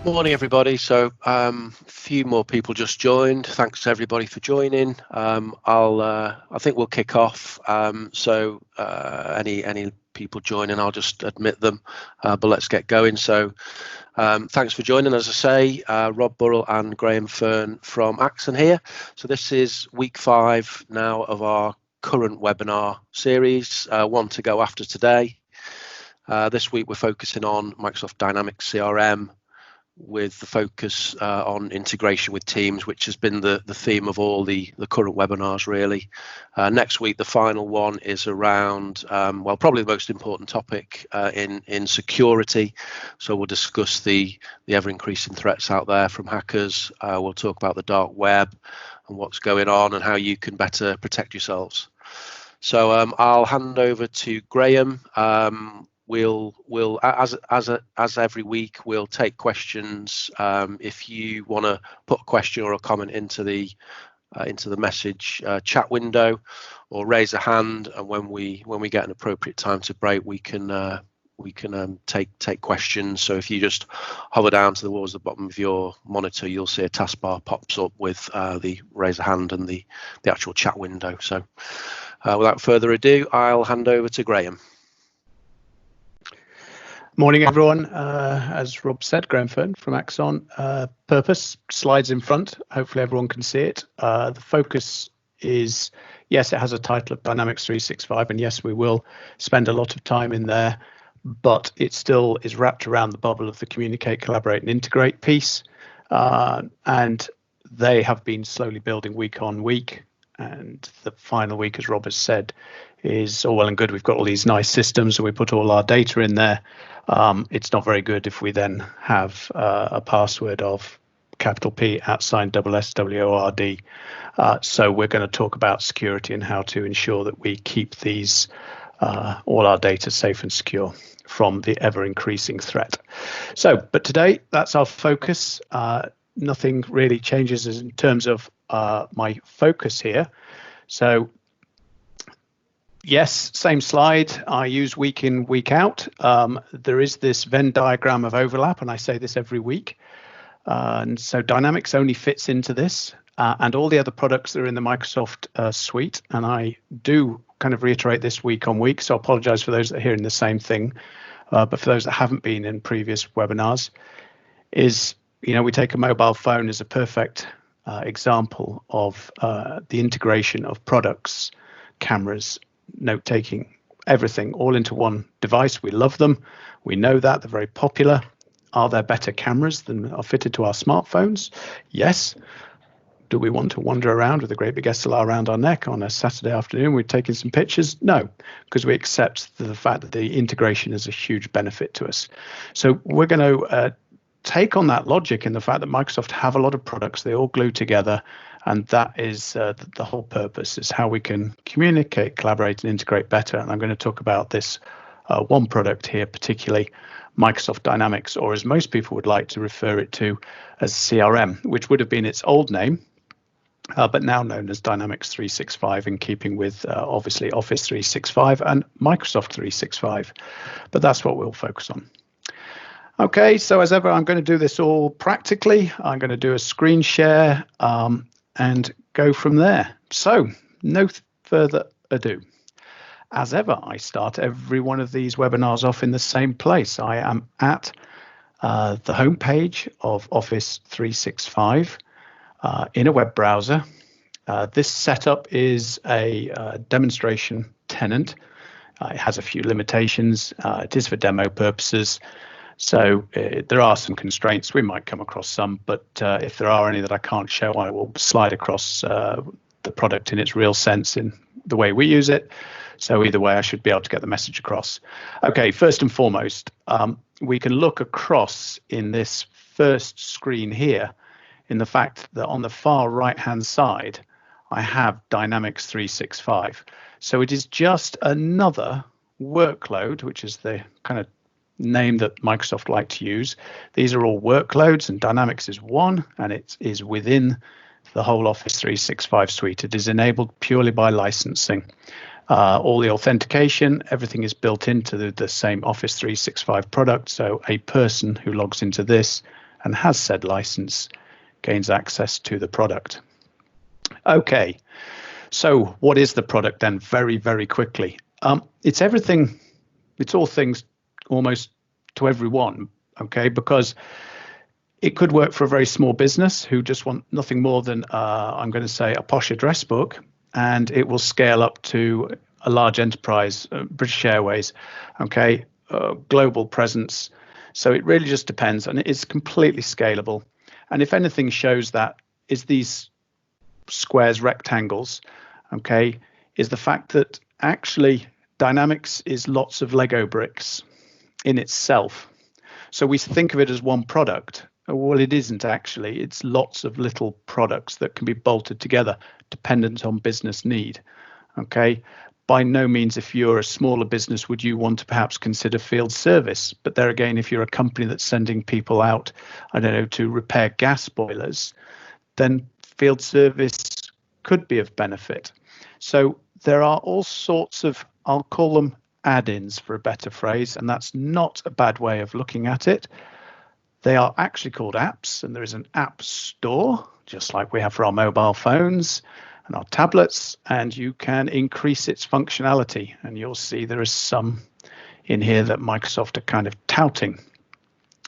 Morning, everybody. So, a few more people just joined. Thanks to everybody for joining. I think we'll kick off. Any people joining, I'll just admit them. But let's get going. So, thanks for joining. As I say, Rob Burrell and Graham Fern from Axon here. So this is week 5 now of our current webinar series. One to go after today. This week we're focusing on Microsoft Dynamics CRM, with the focus on integration with Teams, which has been the theme of all the current webinars, really. Next week, the final one is around, probably the most important topic in security. So we'll discuss the ever-increasing threats out there from hackers. We'll talk about the dark web and what's going on and how you can better protect yourselves. So I'll hand over to Graham. We'll as every week, we'll take questions. If you want to put a question or a comment into the message chat window, or raise a hand, and when we get an appropriate time to break, we can take questions. So if you just hover down towards the bottom of your monitor, you'll see a taskbar pops up with the raise a hand and the actual chat window. So without further ado, I'll hand over to Graham. Morning, everyone. As Rob said, Graham Fern from Axon. Purpose, slides in front. Hopefully everyone can see it. The focus is, yes, it has a title of Dynamics 365, and yes, we will spend a lot of time in there, but it still is wrapped around the bubble of the communicate, collaborate, and integrate piece. And they have been slowly building week on week. And the final week, as Rob has said, is all well and good. We've got all these nice systems and we put all our data in there. It's not very good if we then have a password of capital P @ SSWORD. So we're going to talk about security and how to ensure that we keep these all our data safe and secure from the ever increasing threat. So, but today that's our focus. Nothing really changes in terms of my focus here. So yes, same slide I use week in, week out. There is this Venn diagram of overlap, and I say this every week. And so Dynamics only fits into this and all the other products that are in the Microsoft suite. And I do kind of reiterate this week on week, so I apologize for those that are hearing the same thing. But for those that haven't been in previous webinars, is, you know, we take a mobile phone as a perfect example of the integration of products, cameras, note-taking, everything all into one device. We love them. We know that they're very popular. Are there better cameras than are fitted to our smartphones? Yes. Do we want to wander around with a great big SLR around our neck on a Saturday afternoon? We're taking some pictures? No, because we accept the fact that the integration is a huge benefit to us. So we're going to take on that logic in the fact that Microsoft have a lot of products, they all glue together, and that is the whole purpose, is how we can communicate, collaborate, and integrate better. And I'm going to talk about this one product here, particularly Microsoft Dynamics, or as most people would like to refer it to as CRM, which would have been its old name, but now known as Dynamics 365, in keeping with obviously Office 365 and Microsoft 365. But that's what we'll focus on. Okay, so as ever, I'm going to do this all practically. I'm going to do a screen share and go from there. So no further ado. As ever, I start every one of these webinars off in the same place. I am at the home page of Office 365 in a web browser. This setup is a demonstration tenant. It has a few limitations. It is for demo purposes. So there are some constraints. We might come across some, but if there are any that I can't show, I will slide across the product in its real sense in the way we use it. So either way, I should be able to get the message across. Okay, first and foremost, we can look across in this first screen here in the fact that on the far right-hand side, I have Dynamics 365. So it is just another workload, which is the kind of name that Microsoft like to use. These are all workloads, and Dynamics is one, and it is within the whole Office 365 suite. It is enabled purely by licensing. All the authentication, everything is built into the same Office 365 product. So a person who logs into this and has said license gains access to the product. Okay, so what is the product then? Very, very quickly. It's everything, it's all things almost to everyone, okay, because it could work for a very small business who just want nothing more than, I'm going to say, a posh address book, and it will scale up to a large enterprise, British Airways, okay, global presence. So it really just depends, and it's completely scalable. And if anything shows that is these squares, rectangles, okay, is the fact that actually Dynamics is lots of Lego bricks in itself. So we think of it as one product. Well, it isn't actually. It's lots of little products that can be bolted together dependent on business need. Okay. By no means, if you're a smaller business, would you want to perhaps consider field service. But there again, if you're a company that's sending people out, I don't know, to repair gas boilers, then field service could be of benefit. So there are all sorts of, I'll call them add-ins for a better phrase, and that's not a bad way of looking at it. They are actually called apps, and there is an app store, just like we have for our mobile phones and our tablets, and you can increase its functionality. And you'll see there is some in here that Microsoft are kind of touting,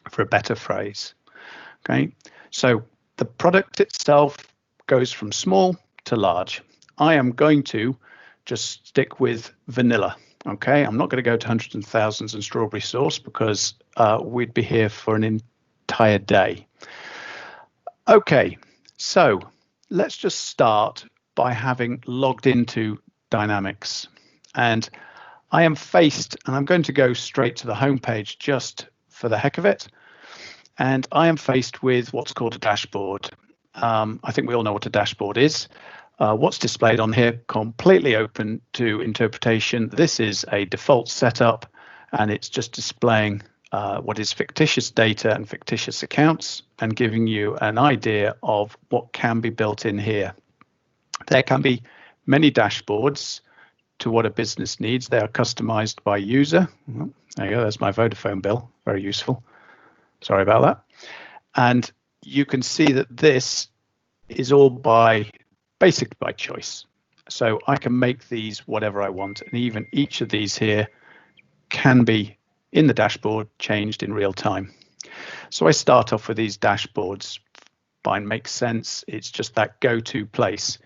for a better phrase. Okay, so the product itself goes from small to large. I am going to just stick with vanilla. Okay, I'm not going to go to hundreds and thousands and strawberry sauce because we'd be here for an entire day. Okay, so let's just start by having logged into Dynamics. And I am faced, and I'm going to go straight to the home page just for the heck of it. And I am faced with what's called a dashboard. I think we all know what a dashboard is. What's displayed on here, completely open to interpretation. This is a default setup, and it's just displaying what is fictitious data and fictitious accounts and giving you an idea of what can be built in here. There can be many dashboards to what a business needs. They are customized by user. There you go, there's my Vodafone bill, very useful. Sorry about that. And you can see that this is all basically by choice. So I can make these whatever I want, and even each of these here can be in the dashboard changed in real time. So I start off with these dashboards. Fine, makes sense. It's just that go-to place.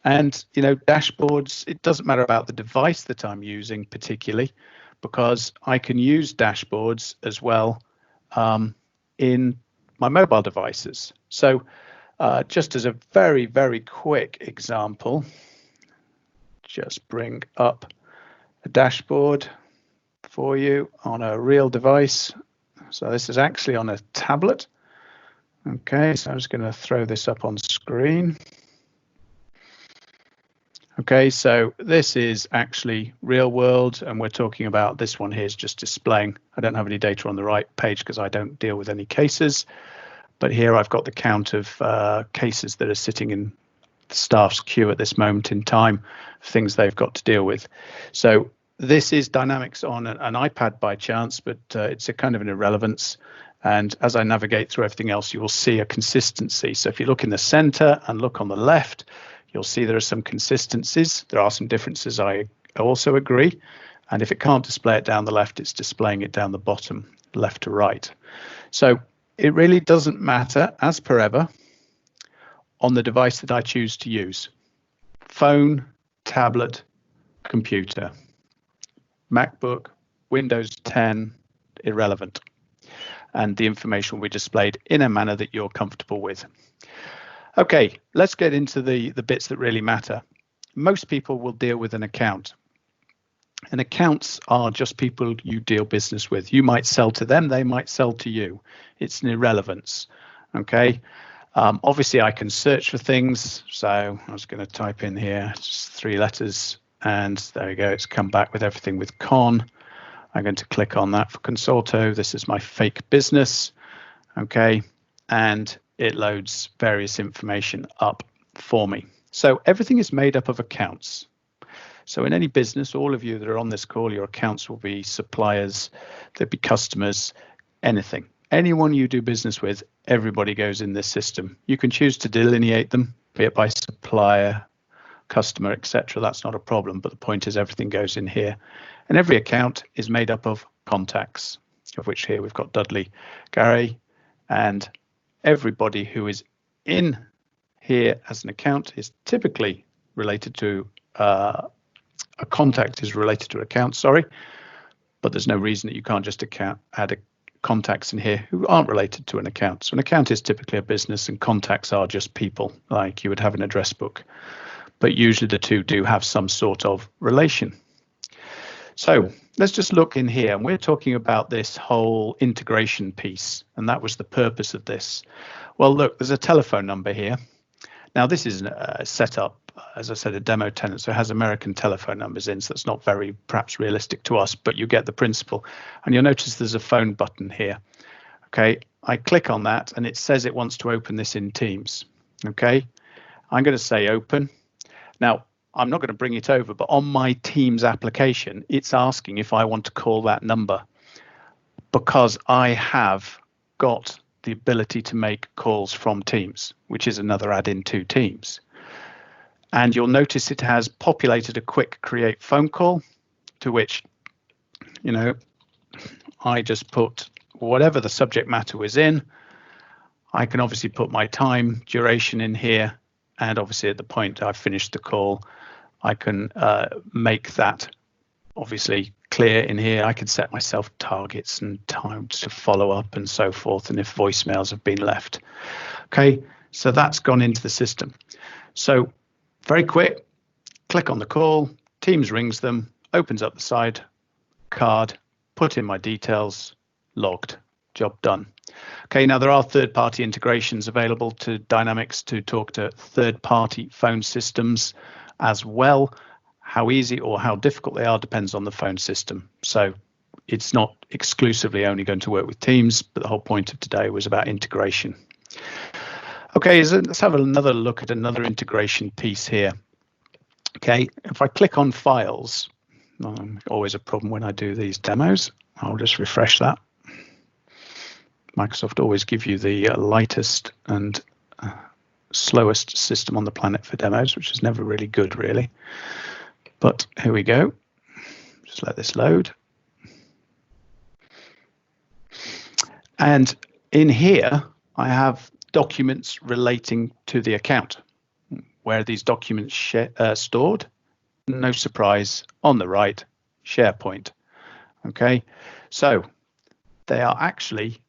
And, you know, dashboards, it doesn't matter about the device that I'm using particularly, because I can use dashboards as well in my mobile devices. So just as a very, very quick example, just bring up a dashboard for you on a real device. So this is actually on a tablet. Okay, so I'm just going to throw this up on screen. Okay, so this is actually real world, and we're talking about this one here is just displaying. I don't have any data on the right page because I don't deal with any cases. But here I've got the count of cases that are sitting in the staff's queue at this moment in time, things they've got to deal with. So this is Dynamics on an iPad by chance, but it's a kind of an irrelevance. And as I navigate through everything else, you will see a consistency. So if you look in the center and look on the left, you'll see there are some consistencies. There are some differences, I also agree. And if it can't display it down the left, it's displaying it down the bottom, left to right. So it really doesn't matter, as per ever, on the device that I choose to use. Phone, tablet, computer, MacBook, Windows 10, irrelevant. And the information will be displayed in a manner that you're comfortable with. Okay, let's get into the bits that really matter. Most people will deal with an account. And accounts are just people you deal business with. You might sell to them, they might sell to you. It's an irrelevance, okay? Obviously, I can search for things. So I was going to type in here, just 3 letters, and there we go. It's come back with everything with con. I'm going to click on that for Consulto. This is my fake business, okay? And it loads various information up for me. So everything is made up of accounts. So in any business, all of you that are on this call, your accounts will be suppliers, there'll be customers, anything anyone you do business with, everybody goes in this system. You can choose to delineate them, be it by supplier, customer, etc. That's not a problem, but the point is everything goes in here. And every account is made up of contacts, of which here we've got Dudley, Gary, and everybody who is in here as an account is typically related to a contact is related to an account, sorry, but there's no reason that you can't just add contacts in here who aren't related to an account. So an account is typically a business and contacts are just people like you would have an address book, but usually the two do have some sort of relation. So let's just look in here, and we're talking about this whole integration piece, and that was the purpose of this. Well, look, there's a telephone number here. Now this is set up, as I said, a demo tenant, so it has American telephone numbers in, so that's not very perhaps realistic to us, but you get the principle. And you'll notice there's a phone button here. Okay, I click on that and it says it wants to open this in Teams. Okay, I'm going to say open. Now, I'm not going to bring it over, but on my Teams application, it's asking if I want to call that number because I have got the ability to make calls from Teams, which is another add-in to Teams. And you'll notice it has populated a quick create phone call to which, I just put whatever the subject matter was in. I can obviously put my time duration in here. And obviously at the point I've finished the call, I can make that obviously clear in here. I can set myself targets and times to follow up and so forth, and if voicemails have been left. Okay, so that's gone into the system. So very quick, click on the call, Teams rings them, opens up the side card, put in my details, logged, job done. Okay, now there are third-party integrations available to Dynamics to talk to third-party phone systems as well. How easy or how difficult they are depends on the phone system. So it's not exclusively only going to work with Teams, but the whole point of today was about integration. Okay, so let's have another look at another integration piece here. Okay, if I click on files, always a problem when I do these demos. I'll just refresh that. Microsoft always give you the lightest and slowest system on the planet for demos, which is never really good, really. But here we go. Just let this load. And in here, I have documents relating to the account. Where are these documents stored? No surprise, on the right, SharePoint. Okay, so they are actually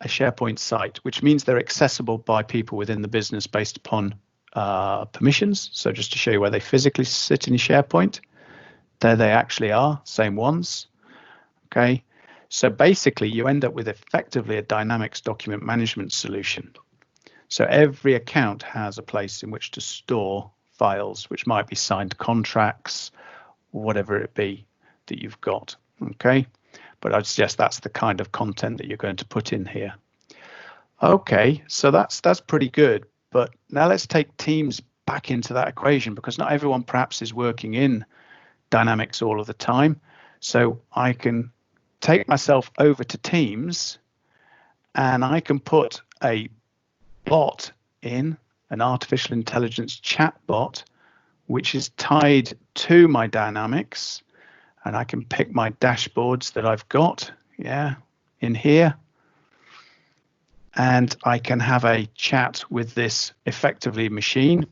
a SharePoint site, which means they're accessible by people within the business based upon permissions. So just to show you where they physically sit in SharePoint, there they actually are, same ones. Okay, so basically you end up with effectively a Dynamics document management solution. So every account has a place in which to store files, which might be signed contracts, whatever it be that you've got. Okay, but I'd suggest that's the kind of content that you're going to put in here. Okay, so that's pretty good. But now let's take Teams back into that equation, because not everyone perhaps is working in Dynamics all of the time. So I can take myself over to Teams and I can put a bot in, an artificial intelligence chat bot, which is tied to my Dynamics, and I can pick my dashboards that I've got, in here, and I can have a chat with this effectively machine.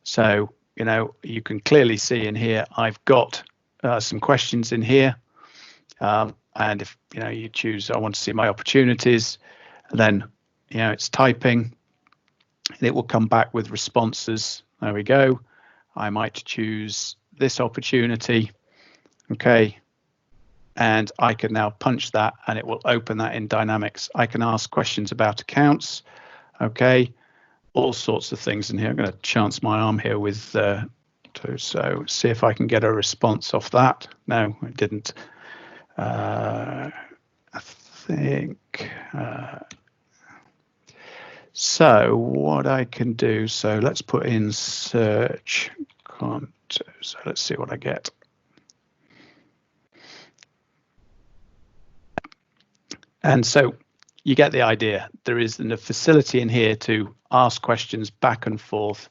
So, you can clearly see in here, I've got some questions in here, and if you choose, I want to see my opportunities, then it's typing, and it will come back with responses. There we go. I might choose this opportunity. Okay, and I can now punch that and it will open that in Dynamics. I can ask questions about accounts. Okay, all sorts of things in here. I'm going to chance my arm here with so see if I can get a response off that. No, I didn't. I think so what I can do, so let's put in search content. So let's see what I get. And so you get the idea. There is a facility in here to ask questions back and forth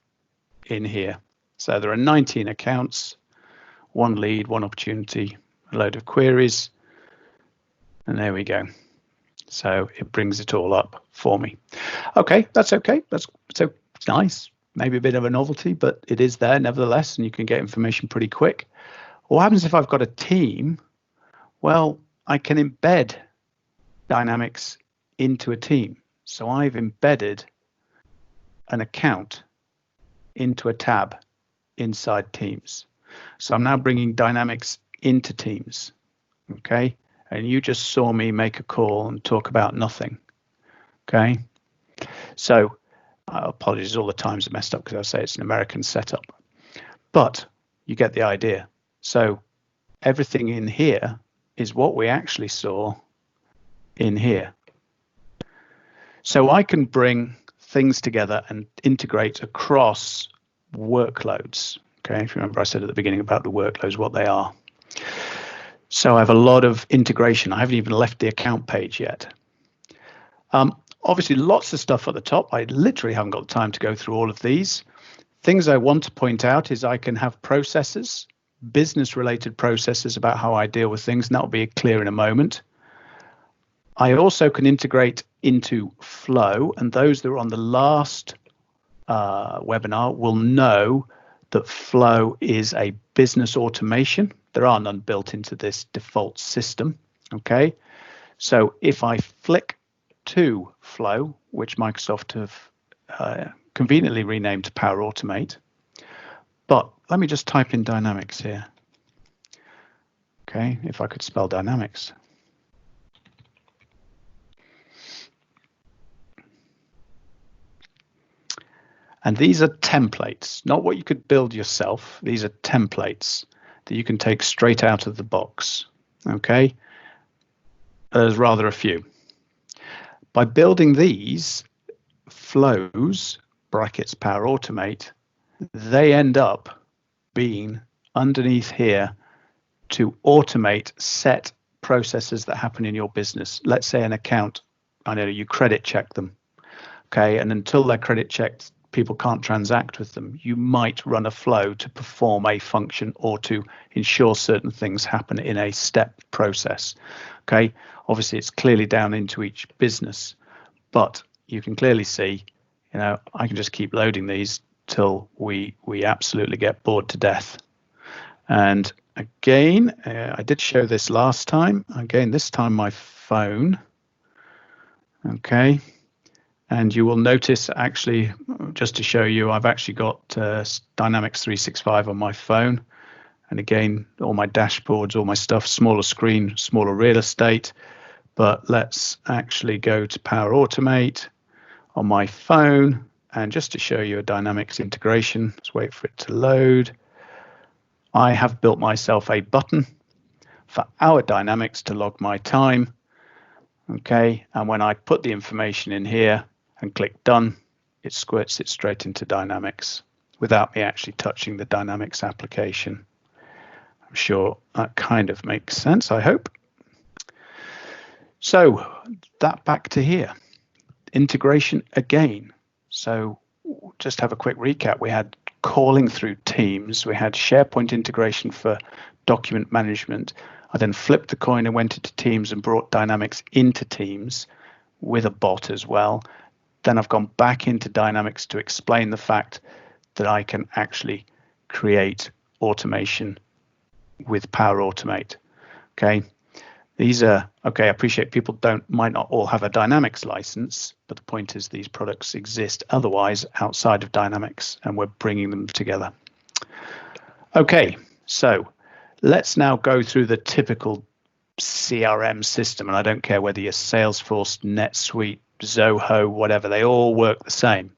in here. So there are 19 accounts, one lead, one opportunity, a load of queries, and there we go. So it brings it all up for me. Okay, that's okay. That's so nice. Maybe a bit of a novelty, but it is there nevertheless, and you can get information pretty quick. What happens if I've got a team? Well, I can embed Dynamics into a team. So I've embedded an account into a tab inside Teams. So I'm now bringing Dynamics into Teams. Okay, and you just saw me make a call and talk about nothing. Okay, so apologies, all the times are messed up because I say it's an American setup, but you get the idea. So everything in here is what we actually saw in here. So I can bring things together and integrate across workloads. Okay, if you remember I said at the beginning about the workloads, what they are. So I have a lot of integration. I haven't even left the account page yet. Obviously, lots of stuff at the top. I literally haven't got time to go through all of these. Things I want to point out is I can have processes, business-related processes about how I deal with things, and that will be clear in a moment. I also can integrate into Flow, and those that are on the last webinar will know that Flow is a business automation. There are none built into this default system. Okay, so if I flick to Flow, which Microsoft have conveniently renamed to Power Automate, but let me just type in Dynamics here. Okay, if I could spell Dynamics. And these are templates, not what you could build yourself. These are templates that you can take straight out of the box. Okay, there's rather a few. By building these flows, brackets Power Automate, they end up being underneath here to automate set processes that happen in your business. Let's say an account, I know you credit check them. Okay, and until they're credit checked, people can't transact with them. You might run a flow to perform a function or to ensure certain things happen in a step process. Okay, obviously it's clearly down into each business, but you can clearly see, you know, I can just keep loading these till we absolutely get bored to death. And again, I did show this last time. Again, this time my phone. Okay. And you will notice, actually, just to show you, I've actually got Dynamics 365 on my phone. And again, all my dashboards, all my stuff, smaller screen, smaller real estate. But let's actually go to Power Automate on my phone. And just to show you a Dynamics integration, let's wait for it to load. I have built myself a button for our Dynamics to log my time. Okay, and when I put the information in here and click done, it squirts it straight into Dynamics without me actually touching the Dynamics application. I'm sure that kind of makes sense, I hope. So that back to here, integration again. So just have a quick recap. We had calling through Teams. We had SharePoint integration for document management. I then flipped the coin and went into Teams and brought Dynamics into Teams with a bot as well. Then I've gone back into Dynamics to explain the fact that I can actually create automation with Power Automate. Okay, these are okay. I appreciate people might not all have a Dynamics license, but the point is these products exist otherwise outside of Dynamics, and we're bringing them together. Okay, so let's now go through the typical CRM system, and I don't care whether you're Salesforce, NetSuite, Zoho, whatever, they all work the same,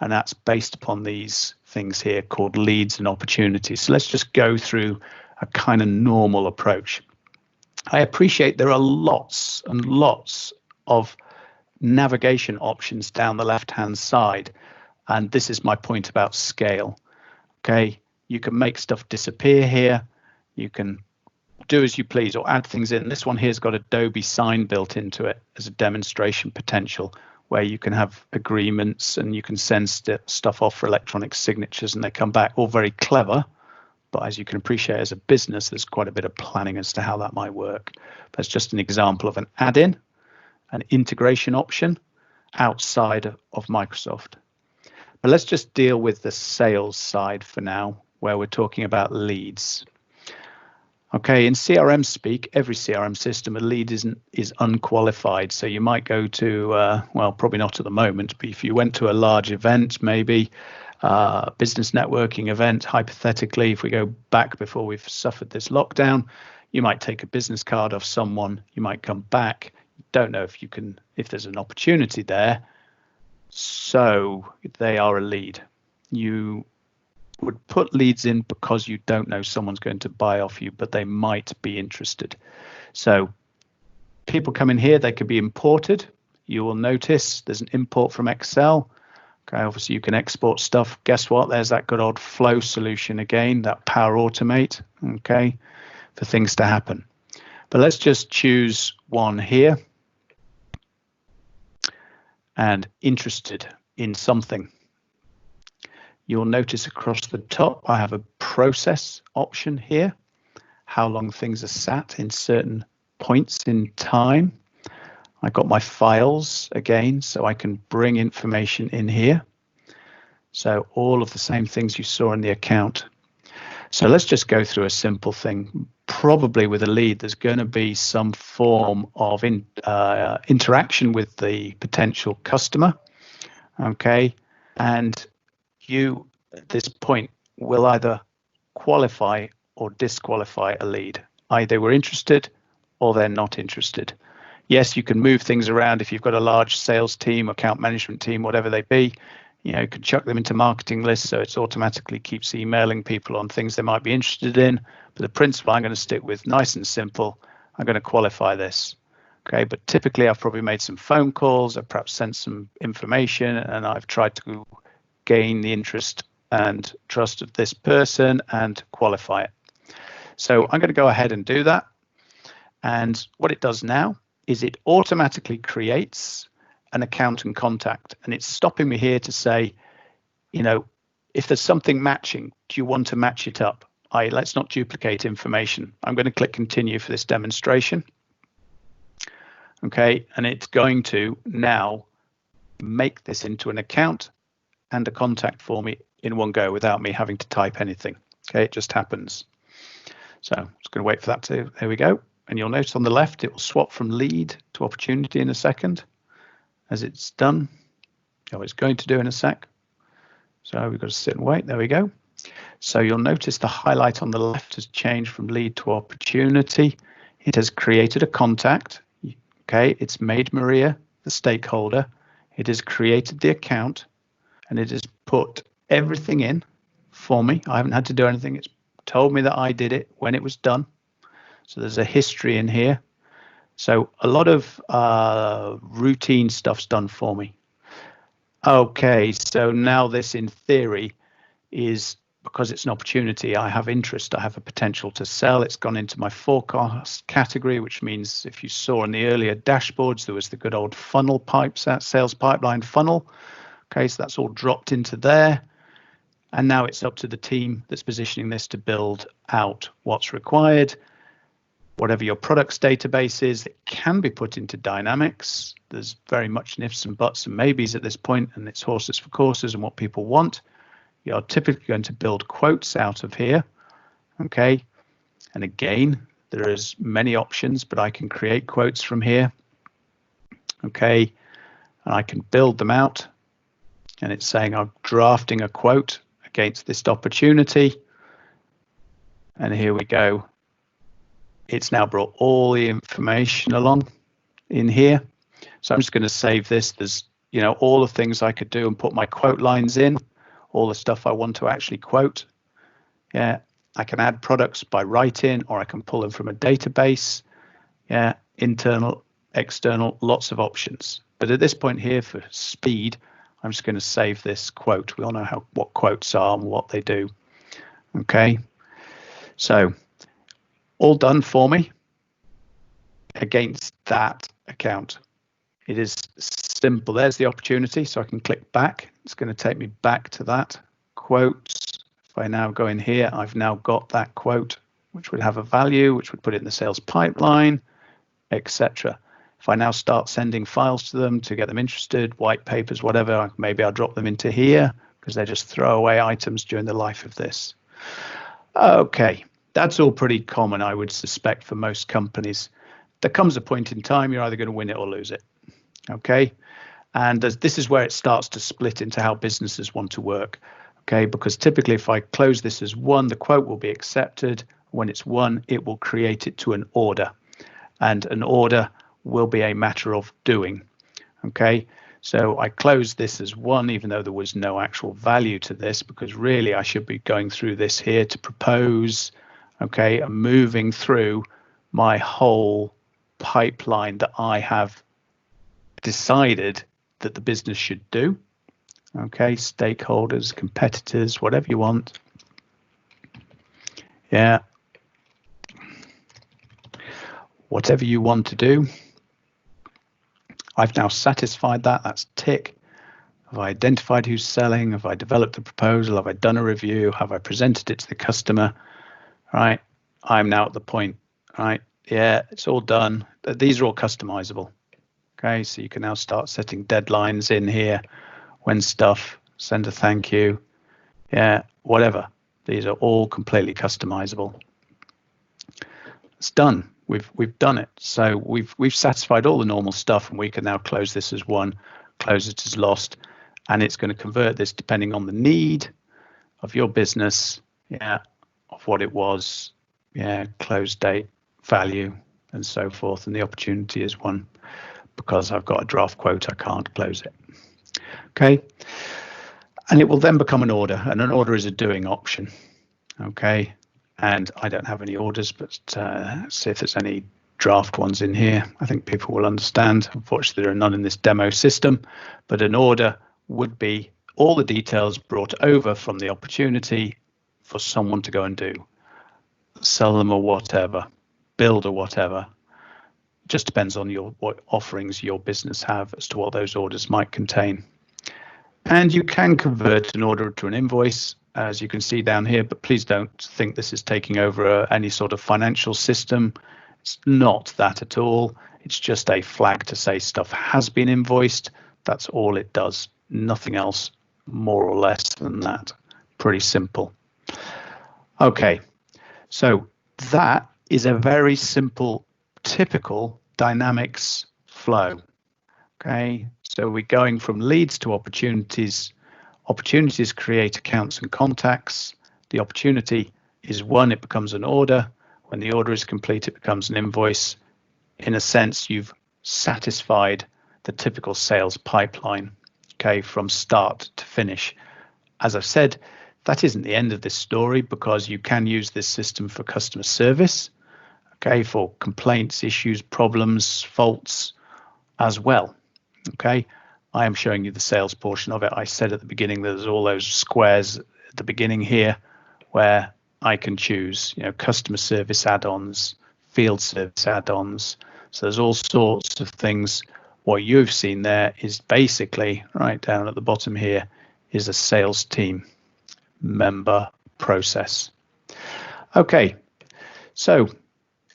and that's based upon these things here called leads and opportunities. So let's just go through a kind of normal approach. I appreciate there are lots and lots of navigation options down the left-hand side, and this is my point about scale. Okay, you can make stuff disappear here, you can do as you please or add things in. This one here's got Adobe Sign built into it as a demonstration potential, where you can have agreements and you can send stuff off for electronic signatures and they come back. All very clever, but as you can appreciate as a business, there's quite a bit of planning as to how that might work. That's just an example of an add-in, an integration option outside of Microsoft. But let's just deal with the sales side for now, where we're talking about leads. Okay, in CRM speak, every CRM system, a lead is unqualified. So you might go to, well, probably not at the moment, but if you went to a large event, maybe business networking event, hypothetically, if we go back before we've suffered this lockdown, you might take a business card off someone, you might come back, don't know if there's an opportunity there. So they are a lead. You would put leads in because you don't know someone's going to buy off you, but they might be interested. So people come in here, they could be imported. You will notice there's an import from Excel. Okay, obviously you can export stuff. Guess what? There's that good old flow solution again, that Power Automate, okay, for things to happen. But let's just choose one here. And interested in something. You'll notice across the top, I have a process option here, how long things are sat in certain points in time. I got my files again, so I can bring information in here. So all of the same things you saw in the account. So let's just go through a simple thing. Probably with a lead, there's going to be some form of interaction with the potential customer. Okay, and you at this point will either qualify or disqualify a lead. Either they were interested or they're not interested. Yes, you can move things around if you've got a large sales team, account management team, whatever they be. You know, you can chuck them into marketing lists so it automatically keeps emailing people on things they might be interested in. But the principle I'm going to stick with, nice and simple, I'm going to qualify this. Okay, but typically I've probably made some phone calls, I've perhaps sent some information, and I've tried to gain the interest and trust of this person and qualify it. So I'm going to go ahead and do that. And what it does now is it automatically creates an account and contact, and it's stopping me here to say, you know, if there's something matching, do you want to match it up? Let's not duplicate information. I'm going to click continue for this demonstration. Okay, and it's going to now make this into an account and a contact for me in one go without me having to type anything. Okay, it just happens. So I'm just going to wait for that to, there we go. And you'll notice on the left, it will swap from lead to opportunity in a second as it's done. Oh, it's going to do in a sec. So we've got to sit and wait. There we go. So you'll notice the highlight on the left has changed from lead to opportunity. It has created a contact. Okay, it's made Maria the stakeholder. It has created the account and it has put everything in for me. I haven't had to do anything. It's told me that I did it when it was done. So there's a history in here. So a lot of routine stuff's done for me. Okay, so now this in theory is, because it's an opportunity, I have interest, I have a potential to sell. It's gone into my forecast category, which means if you saw in the earlier dashboards, there was the good old funnel pipes, that sales pipeline funnel. Okay, so that's all dropped into there. And now it's up to the team that's positioning this to build out what's required. Whatever your products database is, it can be put into Dynamics. There's very much ifs and buts and maybes at this point, and it's horses for courses and what people want. You're typically going to build quotes out of here. Okay, and again, there is many options, but I can create quotes from here. Okay, and I can build them out. And it's saying I'm drafting a quote against this opportunity. And here we go. It's now brought all the information along in here. So I'm just going to save this. There's, you know, all the things I could do and put my quote lines in, all the stuff I want to actually quote. Yeah, I can add products by write-in, or I can pull them from a database. Yeah, internal, external, lots of options. But at this point here, for speed, I'm just going to save this quote. We all know what quotes are and what they do. Okay, so all done for me against that account. It is simple. There's the opportunity, so I can click back. It's going to take me back to that quotes. If I now go in here, I've now got that quote, which would have a value, which would put it in the sales pipeline, etc. If I now start sending files to them to get them interested, white papers, whatever, maybe I'll drop them into here because they're just throwaway items during the life of this. Okay, that's all pretty common, I would suspect, for most companies. There comes a point in time you're either going to win it or lose it. Okay, and this is where it starts to split into how businesses want to work. Okay, because typically if I close this as 1, the quote will be accepted. When it's 1, it will create it to an order, and an order will be a matter of doing. Okay, so I close this as 1, even though there was no actual value to this, because really I should be going through this here to propose. Okay, and moving through my whole pipeline that I have decided that the business should do. Okay, stakeholders, competitors, whatever you want. Yeah, whatever you want to do. I've now satisfied that. That's tick. Have I identified who's selling? Have I developed a proposal? Have I done a review? Have I presented it to the customer? Right, I'm now at the point. Right, yeah, it's all done. These are all customizable. Okay, so you can now start setting deadlines in here. When stuff, send a thank you, yeah, whatever. These are all completely customizable. It's done. We've done it. So we've satisfied all the normal stuff, and we can now close this as 1, close it as lost, and it's going to convert this depending on the need of your business, yeah, of what it was, yeah, close date, value, and so forth. And the opportunity is 1. Because I've got a draft quote, I can't close it. Okay, and it will then become an order, and an order is a doing option. Okay, and I don't have any orders, but let's see if there's any draft ones in here. I think people will understand. Unfortunately, there are none in this demo system, but an order would be all the details brought over from the opportunity for someone to go and do, sell them or whatever, build or whatever. Just depends on what offerings your business have as to what those orders might contain. And you can convert an order to an invoice, as you can see down here, but please don't think this is taking over any sort of financial system. It's not that at all. It's just a flag to say stuff has been invoiced. That's all it does. Nothing else, more or less than that. Pretty simple. Okay, so that is a very simple, typical Dynamics flow. Okay, so we're going from leads to opportunities. Opportunities create accounts and contacts. The opportunity is 1, it becomes an order. When the order is complete, it becomes an invoice. In a sense, you've satisfied the typical sales pipeline, okay, from start to finish. As I've said, that isn't the end of this story, because you can use this system for customer service. Okay, for complaints, issues, problems, faults as well. Okay, I am showing you the sales portion of it. I said at the beginning there's all those squares at the beginning here where I can choose, customer service add-ons, field service add-ons. So there's all sorts of things. What you've seen there is basically right down at the bottom here is a sales team member process. Okay, so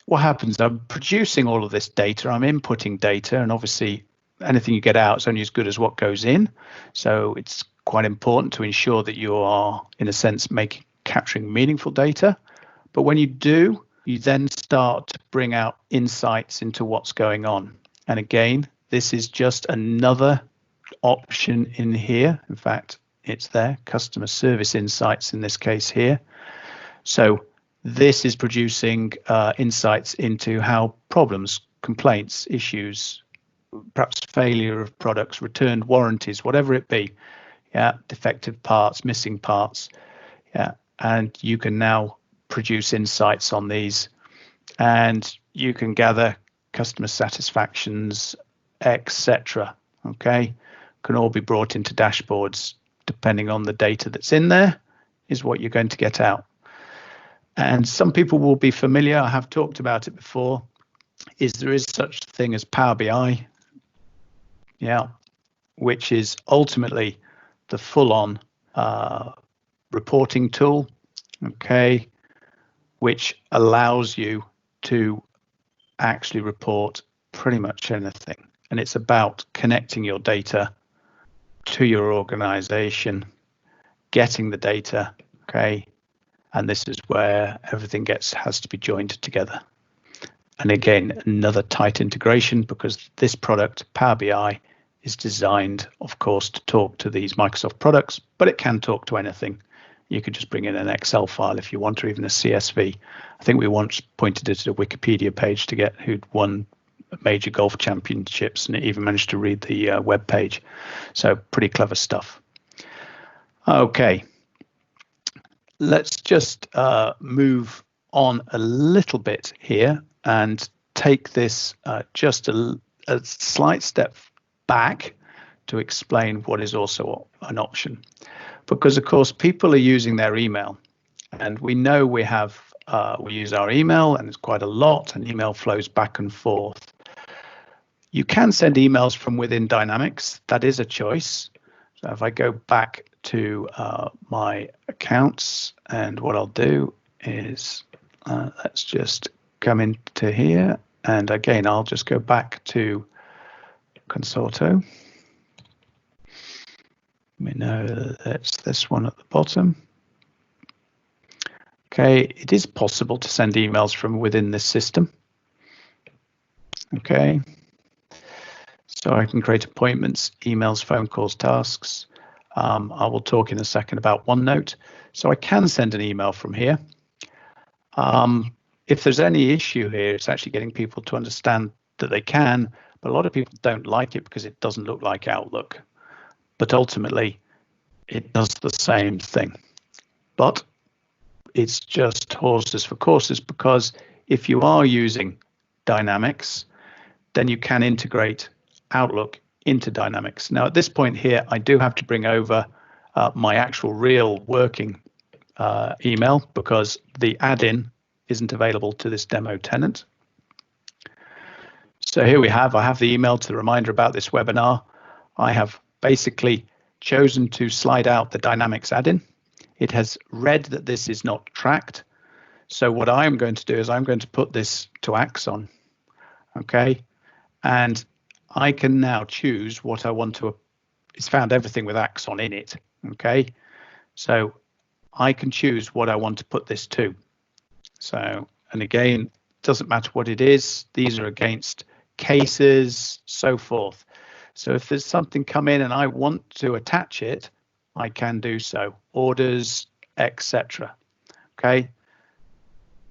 what happens? I'm producing all of this data, I'm inputting data, and obviously anything you get out is only as good as what goes in. So it's quite important to ensure that you are, in a sense, capturing meaningful data. But when you do, you then start to bring out insights into what's going on. And again, this is just another option in here. In fact, it's there, customer service insights in this case here. So this is producing insights into how problems, complaints, issues, perhaps failure of products, returned warranties, whatever it be, defective parts, missing parts, and you can now produce insights on these, and you can gather customer satisfactions, etc. Okay, can all be brought into dashboards. Depending on the data that's in there, is what you're going to get out. And some people will be familiar, I have talked about it before, is there is such a thing as Power BI, which is ultimately the full-on reporting tool, okay, which allows you to actually report pretty much anything. And it's about connecting your data to your organization, getting the data, okay, and this is where everything has to be joined together. And again, another tight integration, because this product, Power BI, is designed, of course, to talk to these Microsoft products, but it can talk to anything. You could just bring in an Excel file if you want, or even a CSV. I think we once pointed it to a Wikipedia page to get who'd won major golf championships, and it even managed to read the web page. So pretty clever stuff. Okay, let's just move on a little bit here and take this just a slight step back to explain what is also an option. Because of course people are using their email, and we know we use our email, and it's quite a lot, and email flows back and forth. You can send emails from within Dynamics. That is a choice. So if I go back to my accounts, and what I'll do is let's just come into here, and again I'll just go back to Consorto. We know that's this one at the bottom. Okay, it is possible to send emails from within this system. Okay, so I can create appointments, emails, phone calls, tasks. I will talk in a second about OneNote. So I can send an email from here. If there's any issue here, it's actually getting people to understand that they can, but a lot of people don't like it because it doesn't look like Outlook. But ultimately, it does the same thing. But it's just horses for courses, because if you are using Dynamics, then you can integrate Outlook into Dynamics. Now, at this point here, I do have to bring over my actual real working email, because the add-in isn't available to this demo tenant. So here I have the email to the reminder about this webinar. I have basically chosen to slide out the Dynamics add-in. It has read that this is not tracked. So what I'm going to do is I'm going to put this to Axon, okay? And I can now choose what I want to, it's found everything with Axon in it, okay? So I can choose what I want to put this to. So, and again, doesn't matter what it is, these are against cases, so forth. So if there's something come in and I want to attach it, I can do so. Orders, etc. Okay.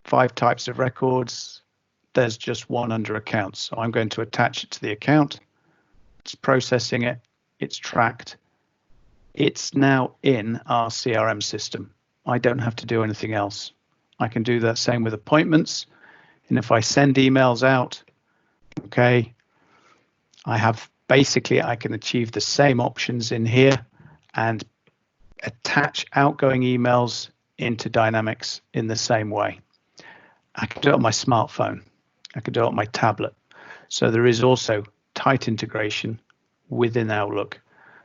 5 types of records. There's just one under accounts. So I'm going to attach it to the account. It's processing it. It's tracked. It's now in our CRM system. I don't have to do anything else. I can do that same with appointments. And if I send emails out, okay, I can achieve the same options in here and attach outgoing emails into Dynamics in the same way. I can do it on my smartphone. I can do it on my tablet. So there is also tight integration within Outlook.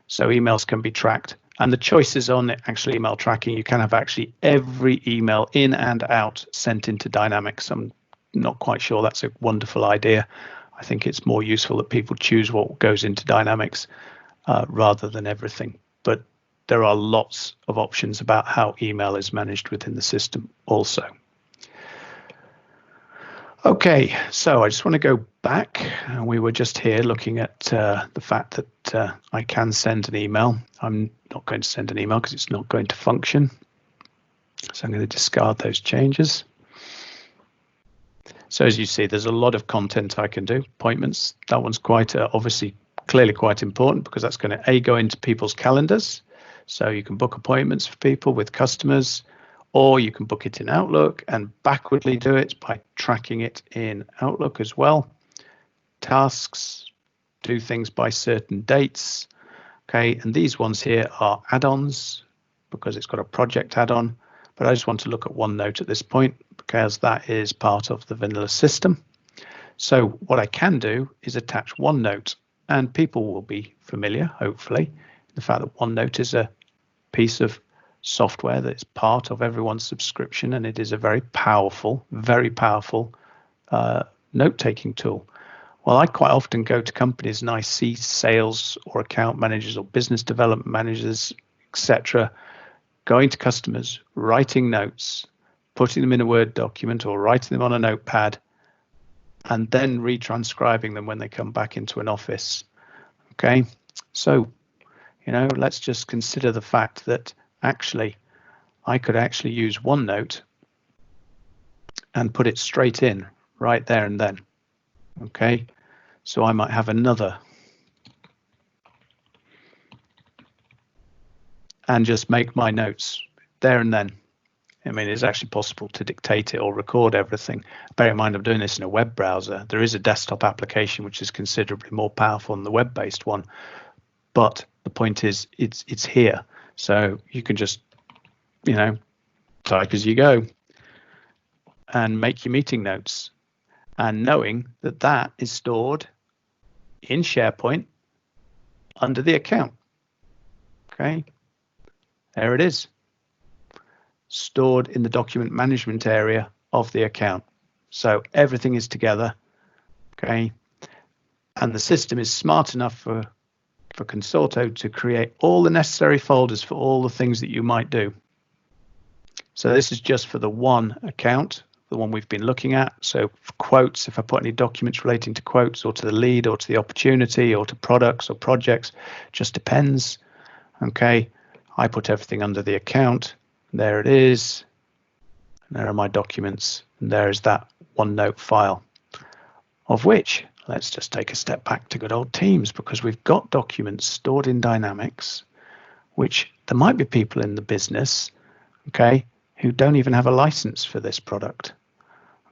So emails can be tracked. And the choices on actual email tracking, you can have actually every email in and out sent into Dynamics. I'm not quite sure that's a wonderful idea. I think it's more useful that people choose what goes into Dynamics rather than everything. But there are lots of options about how email is managed within the system also. Okay, so I just want to go back. We were just here looking at the fact that I can send an email. I'm not going to send an email because it's not going to function. So I'm going to discard those changes. So as you see, there's a lot of content I can do. Appointments, that one's quite obviously clearly quite important, because that's going to go into people's calendars. So you can book appointments for people with customers, or you can book it in Outlook and backwardly do it by tracking it in Outlook as well. Tasks, do things by certain dates. Okay, and these ones here are add-ons, because it's got a project add-on. but I just want to look at OneNote at this point because that is part of the vanilla system. So what I can do is attach OneNote, and people will be familiar, hopefully, the fact that OneNote is a piece of software that is part of everyone's subscription, and it is a very powerful note-taking tool. Well, I quite often go to companies and I see sales or account managers or business development managers, etc., going to customers, writing notes, putting them in a Word document or writing them on a notepad, and then retranscribing them when they come back into an office. Okay, so, let's just consider the fact that actually I could actually use OneNote and put it straight in right there and then. Okay, so I might have another and just make my notes there and then. I mean, it's actually possible to dictate it or record everything. Bear in mind, I'm doing this in a web browser. There is a desktop application which is considerably more powerful than the web-based one, but the point is it's here. So you can just, type as you go and make your meeting notes, and knowing that that is stored in SharePoint under the account. Okay, there it is, stored in the document management area of the account. So everything is together. Okay, and the system is smart enough for Consorto to create all the necessary folders for all the things that you might do. So this is just for the one account, the one we've been looking at. So for quotes, if I put any documents relating to quotes or to the lead or to the opportunity or to products or projects, just depends. Okay, I put everything under the account. There it is. And there are my documents. And there is that OneNote file, of which let's just take a step back to good old Teams, because we've got documents stored in Dynamics, which there might be people in the business, okay, who don't even have a license for this product.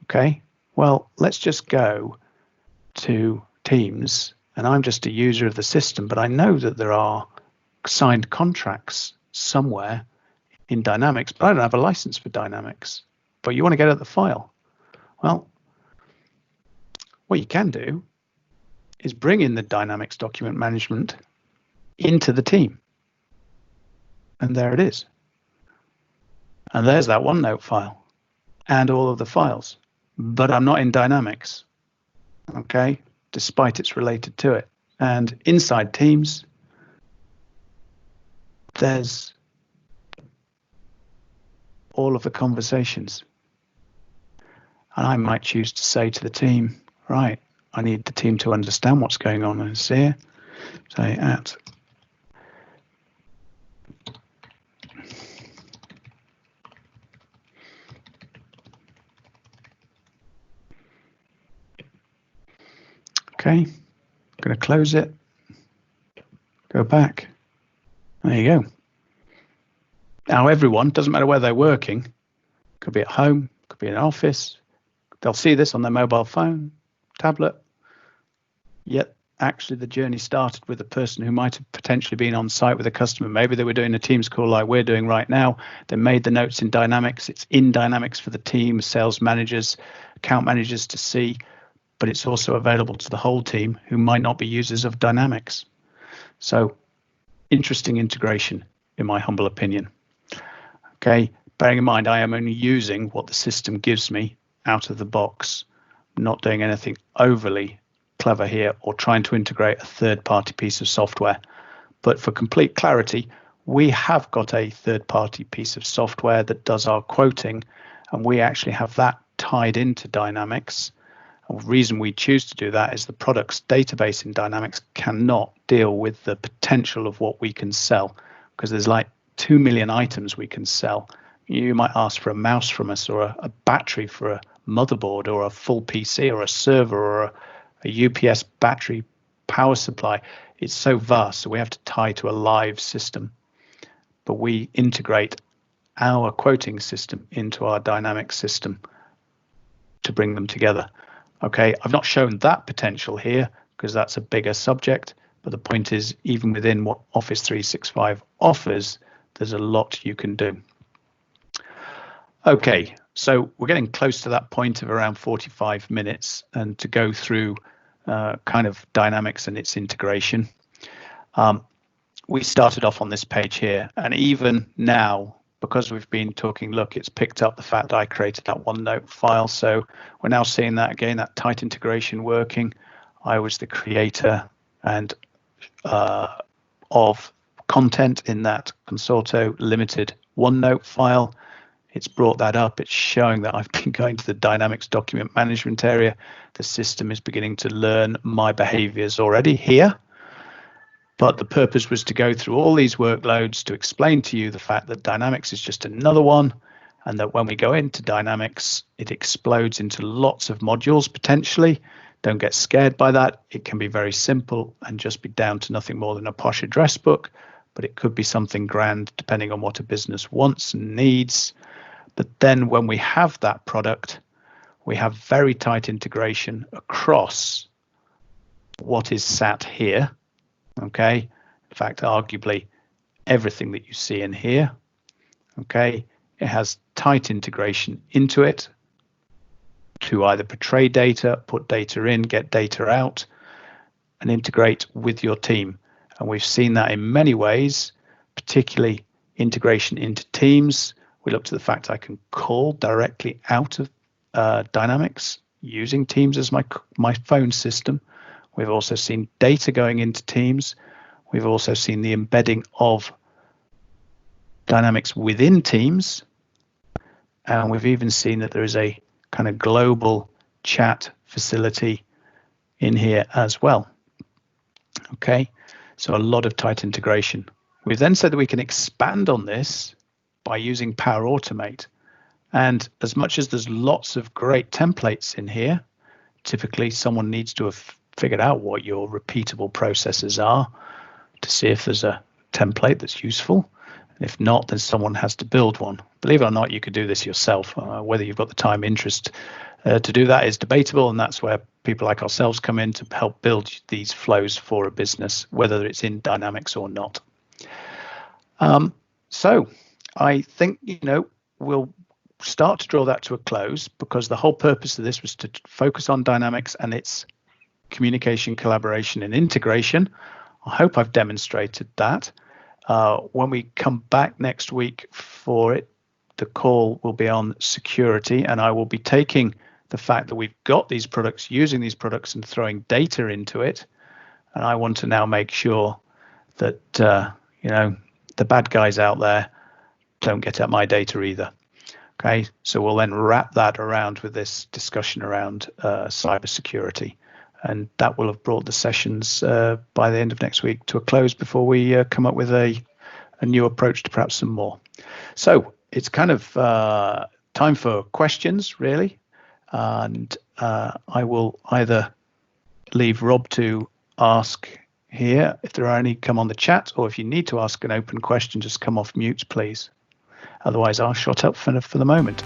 Okay, well, let's just go to Teams, and I'm just a user of the system, but I know that there are signed contracts somewhere in Dynamics, but I don't have a license for Dynamics. But you want to get at the file. Well, what you can do is bring in the Dynamics document management into the team. And there it is. And there's that OneNote file and all of the files. But I'm not in Dynamics, okay, despite it's related to it. And inside Teams, there's all of the conversations. And I might choose to say to the team, right, I need the team to understand what's going on in here. Say at okay, I'm going to close it, go back. There you go. Now everyone, doesn't matter where they're working, could be at home, could be in an office, they'll see this on their mobile phone, tablet, yet actually the journey started with a person who might have potentially been on site with a customer. Maybe they were doing a Teams call like we're doing right now. They made the notes in Dynamics. It's in Dynamics for the team, sales managers, account managers to see, but it's also available to the whole team who might not be users of Dynamics. So interesting integration, in my humble opinion. Okay, bearing in mind, I am only using what the system gives me out of the box, not doing anything overly clever here or trying to integrate a third-party piece of software. But for complete clarity, we have got a third-party piece of software that does our quoting, and we actually have that tied into Dynamics. And the reason we choose to do that is the products database in Dynamics cannot deal with the potential of what we can sell, because there's like 2 million items we can sell. You might ask for a mouse from us, or a battery for a motherboard, or a full PC, or a server, or a UPS battery power supply. It's so vast, so we have to tie to a live system. But we integrate our quoting system into our Dynamics system to bring them together. Okay, I've not shown that potential here because that's a bigger subject, but the point is, even within what Office 365 offers, there's a lot you can do. Okay, so we're getting close to that point of around 45 minutes, and to go through kind of Dynamics and its integration. We started off on this page here, and even now, because we've been talking, look, it's picked up the fact that I created that OneNote file. So we're now seeing that again, that tight integration working. I was the creator and of content in that Consorto limited OneNote file. It's brought that up. It's showing that I've been going to the Dynamics document management area. The system is beginning to learn my behaviors already here. But the purpose was to go through all these workloads to explain to you the fact that Dynamics is just another one, and that when we go into Dynamics, it explodes into lots of modules potentially. Don't get scared by that. It can be very simple and just be down to nothing more than a posh address book, but it could be something grand depending on what a business wants and needs. But then when we have that product, we have very tight integration across what is sat here. Okay, in fact, arguably everything that you see in here. Okay, it has tight integration into it to either portray data, put data in, get data out, and integrate with your team. And we've seen that in many ways, particularly integration into Teams. We looked at the fact I can call directly out of Dynamics using Teams as my phone system. We've also seen data going into Teams. We've also seen the embedding of Dynamics within Teams. And we've even seen that there is a kind of global chat facility in here as well. Okay, so a lot of tight integration. We've then said that we can expand on this by using Power Automate. And as much as there's lots of great templates in here, typically someone needs to have figured out what your repeatable processes are to see if there's a template that's useful. And if not, then someone has to build one. Believe it or not, you could do this yourself. Whether you've got the time, interest to do that is debatable, and that's where people like ourselves come in to help build these flows for a business, whether it's in Dynamics or not. So I think, we'll start to draw that to a close, because the whole purpose of this was to focus on Dynamics and its communication, collaboration, and integration. I hope I've demonstrated that. When we come back next week for it, the call will be on security, and I will be taking the fact that we've got these products, using these products and throwing data into it. And I want to now make sure that, the bad guys out there don't get at my data either. Okay, so we'll then wrap that around with this discussion around cybersecurity. And that will have brought the sessions by the end of next week to a close before we come up with a new approach to perhaps some more. So it's kind of time for questions, really. And I will either leave Rob to ask here if there are any, come on the chat, or if you need to ask an open question, just come off mute, please. Otherwise, I'll shut up for the moment.